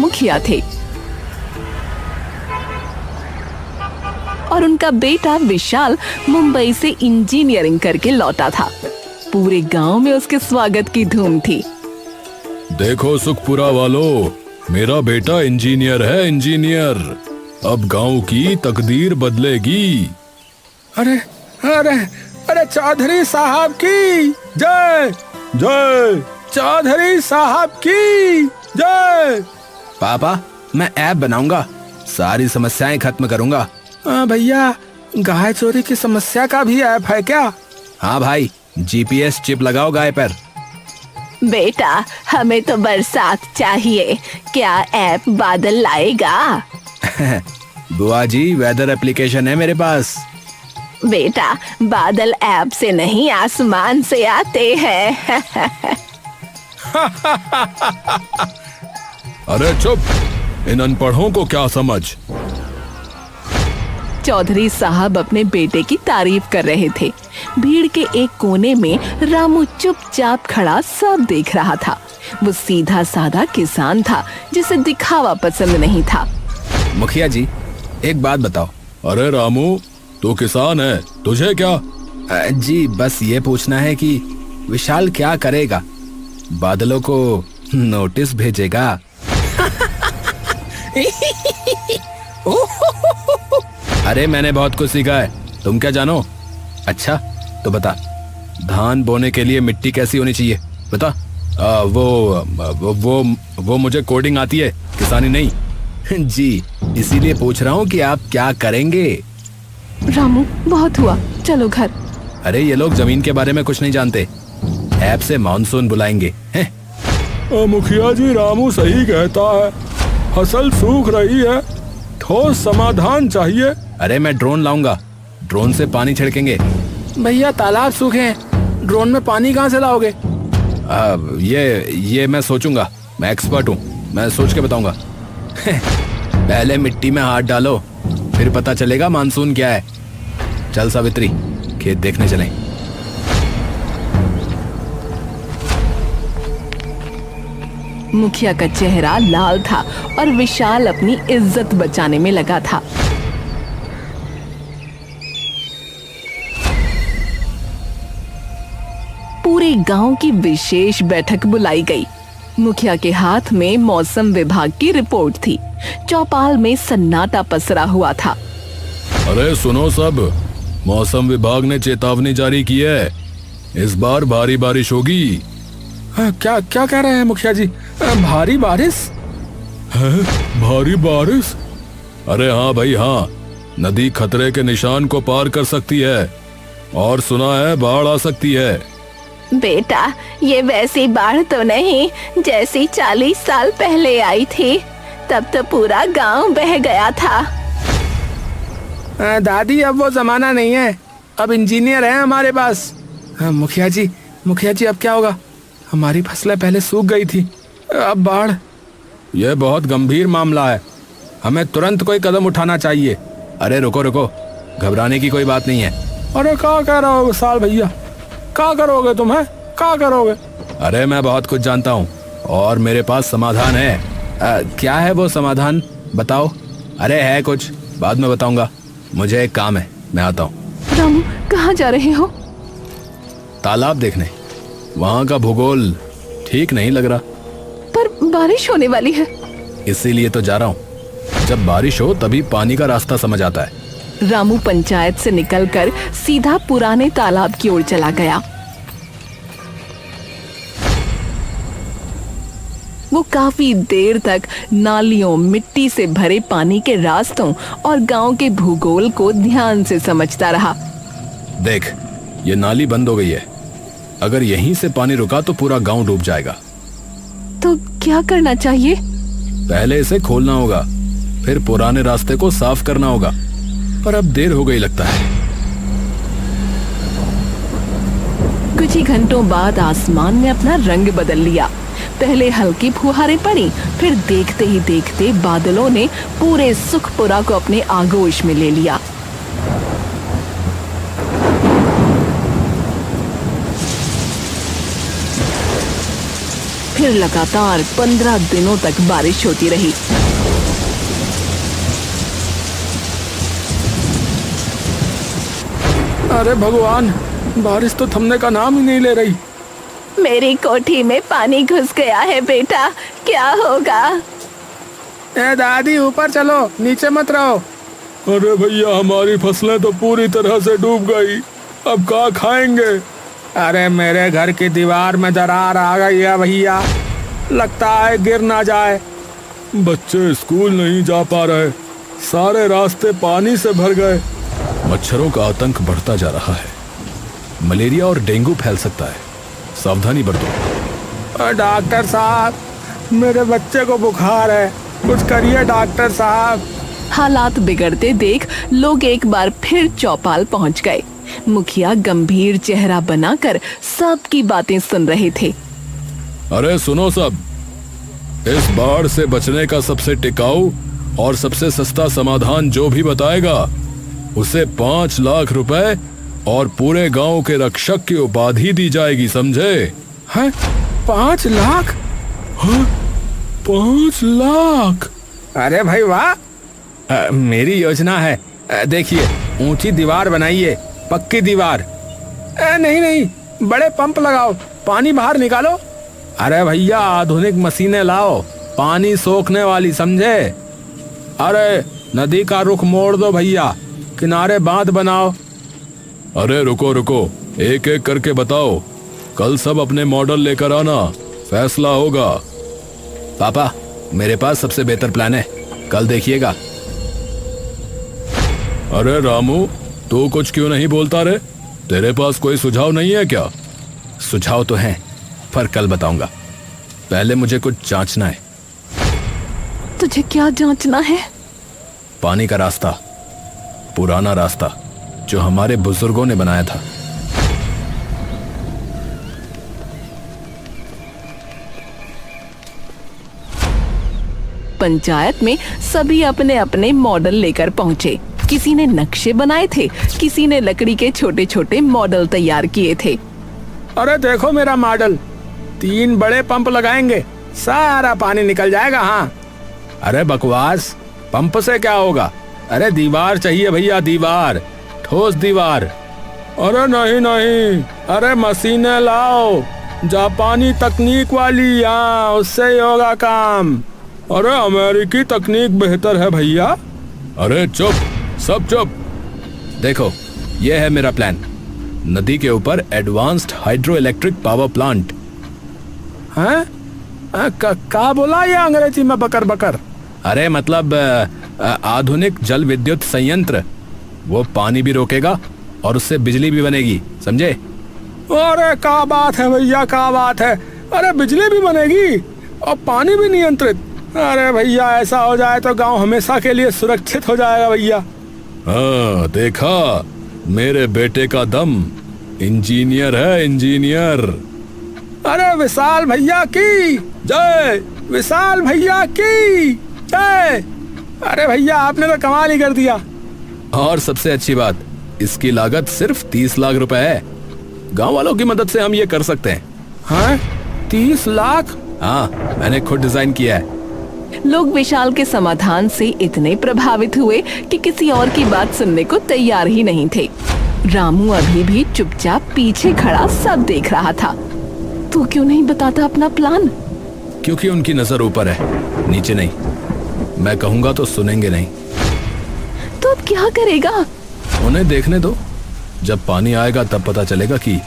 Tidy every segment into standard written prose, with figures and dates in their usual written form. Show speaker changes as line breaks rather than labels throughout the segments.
मुखिया थे और उनका बेटा विशाल मुंबई से इंजीनियरिंग करके लौटा था। पूरे गांव में उसके स्वागत की धूम थी।
देखो सुखपुरा वालों, मेरा बेटा इंजीनियर है, इंजीनियर। अब गांव की तकदीर बदलेगी।
अरे अरे अरे चौधरी साहब की जय, जय चौधरी साहब की जय।
पापा, मैं ऐप बनाऊंगा, सारी समस्याएं खत्म करूंगा।
भैया, गाय चोरी की समस्या का भी ऐप है क्या?
हाँ भाई, जीपीएस चिप लगाओ गाय पर।
बेटा, हमें तो बरसात चाहिए, क्या ऐप बादल लाएगा?
बुआ जी, वेदर एप्लीकेशन है मेरे पास।
बेटा, बादल ऐप से नहीं आसमान से आते हैं।
अरे चुप, इन अनपढ़ों को क्या समझ।
चौधरी साहब अपने बेटे की तारीफ कर रहे थे। भीड़ के एक कोने में रामू चुपचाप खड़ा सब देख रहा था। वो सीधा साधा किसान था जिसे दिखावा पसंद नहीं था।
मुखिया जी, एक बात बताओ।
अरे रामू, तू किसान है, तुझे क्या?
जी, बस ये पूछना है कि विशाल क्या करेगा? बादलों को नोटिस भेजेगा? अरे मैंने बहुत कुछ सीखा है, तुम क्या जानो? अच्छा तो बता, धान बोने के लिए मिट्टी कैसी होनी चाहिए बता। वो मुझे कोडिंग आती है, किसानी नहीं। जी, इसीलिए पूछ रहा हूँ कि आप क्या करेंगे।
रामू, बहुत हुआ, चलो घर।
अरे ये लोग जमीन के बारे में कुछ नहीं जानते, ऐप से मानसून बुलाएंगे हैं?
मुखिया जी, रामू सही कहता है, फसल सूख रही है, ठोस समाधान चाहिए।
अरे मैं ड्रोन लाऊंगा, ड्रोन से पानी छिड़केंगे।
भैया, तालाब सूखे हैं, ड्रोन में पानी कहाँ से लाओगे?
ये मैं सोचूंगा, मैं एक्सपर्ट हूँ, मैं सोच के बताऊंगा। पहले मिट्टी में हाथ डालो, फिर पता चलेगा मानसून क्या है। चल सावित्री, खेत देखने चलें।
मुखिया का चेहरा लाल था और विशाल अपनी इज्जत बचाने में लगा था। पूरे गांव की विशेष बैठक बुलाई गई। मुखिया के हाथ में मौसम विभाग की रिपोर्ट थी। चौपाल में सन्नाटा पसरा हुआ था।
अरे सुनो सब, मौसम विभाग ने चेतावनी जारी की है, इस बार भारी बारिश होगी।
क्या क्या कह रहे हैं मुखिया जी? भारी बारिश
है? भारी बारिश? अरे हाँ भाई हाँ, नदी खतरे के निशान को पार कर सकती है और सुना है बाढ़ आ सकती है।
बेटा, ये वैसी बाढ़ तो नहीं जैसी 40 साल पहले आई थी, तब तो पूरा गांव बह गया था।
दादी, अब वो जमाना नहीं है, अब इंजीनियर है हमारे पास। मुखिया जी, अब क्या होगा? हमारी फसलें पहले सूख गई थी, अब बाढ़।
यह बहुत गंभीर मामला है, हमें तुरंत कोई कदम उठाना चाहिए। अरे रुको रुको, घबराने की कोई बात नहीं है।
अरे क्या कह रहे हो विशाल भैया, क्या करोगे तुम? है क्या करोगे?
अरे मैं बहुत कुछ जानता हूँ और मेरे पास समाधान है। क्या है वो समाधान, बताओ। अरे है कुछ, बाद में बताऊंगा, मुझे एक काम है, मैं आता हूँ।
रामू, कहाँ जा रहे हो?
तालाब देखने, वहाँ का भूगोल ठीक नहीं लग रहा।
पर बारिश होने वाली है।
इसीलिए तो जा रहा हूँ, जब बारिश हो तभी पानी का रास्ता समझ आता है।
रामू पंचायत से निकलकर सीधा पुराने तालाब की ओर चला गया। वो काफी देर तक नालियों, मिट्टी से भरे पानी के रास्तों और गांव के भूगोल को ध्यान से समझता रहा।
देख, ये नाली बंद हो गई है, अगर यहीं से पानी रुका तो पूरा गांव डूब जाएगा।
तो क्या करना चाहिए?
पहले इसे खोलना होगा, फिर पुराने रास्ते को साफ करना होगा, पर अब देर हो गई लगता है।
कुछ ही घंटों बाद आसमान ने अपना रंग बदल लिया। पहले हल्की फुहारें पड़ी, फिर देखते ही देखते बादलों ने पूरे सुखपुरा को अपने आगोश में ले लिया। फिर लगातार 15 दिनों तक बारिश होती रही।
अरे भगवान, बारिश तो थमने का नाम ही नहीं ले रही।
मेरी कोठी में पानी घुस गया है बेटा, क्या होगा?
ए दादी, ऊपर चलो, नीचे मत रहो।
अरे भैया, हमारी फसलें तो पूरी तरह से डूब गई, अब क्या खाएंगे?
अरे मेरे घर की दीवार में दरार आ गई है भैया, लगता है गिर ना जाए।
बच्चे स्कूल नहीं जा पा रहे, सारे रास्ते पानी से भर गए। मच्छरों का आतंक बढ़ता जा रहा है, मलेरिया और डेंगू फैल सकता है, सावधानी बरतो।
डॉक्टर साहब, मेरे बच्चे को बुखार है, कुछ करिए डॉक्टर साहब।
हालात बिगड़ते देख लोग एक बार फिर चौपाल पहुंच गए। मुखिया गंभीर चेहरा बनाकर सबकी बातें सुन रहे थे।
अरे सुनो सब, इस बाढ़ से बचने का सबसे टिकाऊ और सबसे सस्ता समाधान जो भी बताएगा उसे 5 लाख रुपए और पूरे गांव के रक्षक की उपाधि दी जाएगी, समझे?
हैं? 5 लाख?
हाँ, 5 लाख?
अरे भाई वाह, मेरी योजना है। देखिए, ऊंची दीवार बनाइए, पक्की दीवार। नहीं नहीं, बड़े पंप लगाओ, पानी बाहर निकालो। अरे भैया, आधुनिक मशीनें लाओ, पानी सोखने वाली, समझे? अरे नदी का रुख मोड़ दो भैया, किनारे बांध बनाओ।
अरे रुको रुको, एक एक करके बताओ, कल सब अपने मॉडल लेकर आना, फैसला होगा।
पापा, मेरे पास सबसे बेहतर प्लान है, कल देखिएगा।
अरे रामू, तू कुछ क्यों नहीं बोलता रे? तेरे पास कोई सुझाव नहीं है क्या?
सुझाव तो हैं, पर कल बताऊंगा, पहले मुझे कुछ जांचना है।
तुझे क्या जांचना है?
पानी का रास्ता, पुराना रास्ता जो हमारे बुजुर्गों ने बनाया था।
पंचायत में सभी अपने अपने मॉडल लेकर पहुंचे। किसी ने नक्शे बनाए थे, किसी ने लकड़ी के छोटे छोटे मॉडल तैयार किए थे।
अरे देखो मेरा मॉडल, 3 बड़े पंप लगाएंगे, सारा पानी निकल जाएगा। हाँ। अरे बकवास, पंप से क्या होगा? अरे दीवार चाहिए भैया, दीवार, ठोस दीवार। अरे नहीं नहीं, अरे मशीनें लाओ, जापानी तकनीक वाली, हाँ, उससे ही होगा काम। अरे अमेरिकी तकनीक बेहतर है भैया।
अरे चुप, सब चुप।
देखो, यह है मेरा प्लान, नदी के ऊपर advanced hydro electric power plant.
हैं? क्या बोला ये अंग्रेजी में बकर बकर?
अरे मतलब आधुनिक जल विद्युत संयंत्र, वो पानी भी रोकेगा और उससे बिजली भी बनेगी, समझे?
अरे क्या बात है भैया, क्या बात है। अरे बिजली भी बनेगी और पानी भी नियंत्रित। अरे भैया, ऐसा हो जाए तो गांव हमेशा के लिए सुरक्षित हो जाएगा भैया।
हाँ देखा, मेरे बेटे का दम, इंजीनियर है, इंजीनियर।
अरे विशाल भैया की जय, विशाल भैया की जय। अरे भैया, आपने तो कमाल ही कर दिया।
और सबसे अच्छी बात, इसकी लागत सिर्फ 30 लाख रुपए है। गांव वालों की मदद से हम ये कर सकते हैं।
हाँ, 30 लाख?
हाँ, मैंने खुद डिजाइन किया है।
लोग विशाल के समाधान से इतने प्रभावित हुए कि किसी और की बात सुनने को तैयार ही नहीं थे। रामू अभी भी चुपचाप पीछे खड़ा सब देख रहा था। तू क्यों नहीं बताता अपना प्लान?
क्योंकि उनकी नजर ऊपर है, नीचे नहीं। मैं कहूंगा तो सुनेंगे नहीं।
तो अब क्या करेगा?
उन्हें देखने दो, जब पानी आएगा तब पता चलेगा कि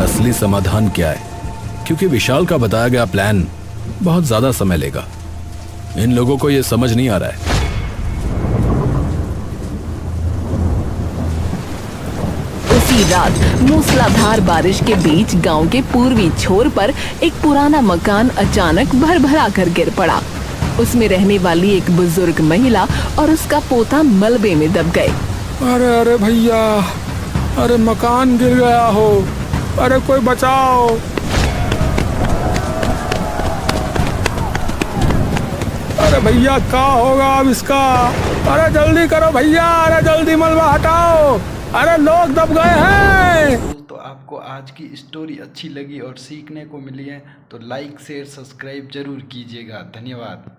असली समाधान क्या है। क्योंकि विशाल का बताया गया प्लान बहुत ज्यादा समय लेगा। इन लोगों को यह समझ नहीं आ रहा है।
उसी रात मूसलाधार बारिश के बीच गांव के पूर्वी छोर पर एक पुराना मकान अचानक भरभरा कर गिर पड़ा। उसमें रहने वाली एक बुजुर्ग महिला और उसका पोता मलबे में दब गए।
अरे अरे भैया, अरे मकान गिर गया हो, अरे कोई बचाओ। अरे भैया, क्या होगा अब इसका? अरे जल्दी करो भैया, अरे जल्दी मलबा हटाओ, अरे लोग दब गए हैं।
तो आप आपको आज की स्टोरी अच्छी लगी और सीखने को मिली है तो लाइक शेयर सब्सक्राइब जरूर कीजिएगा। धन्यवाद।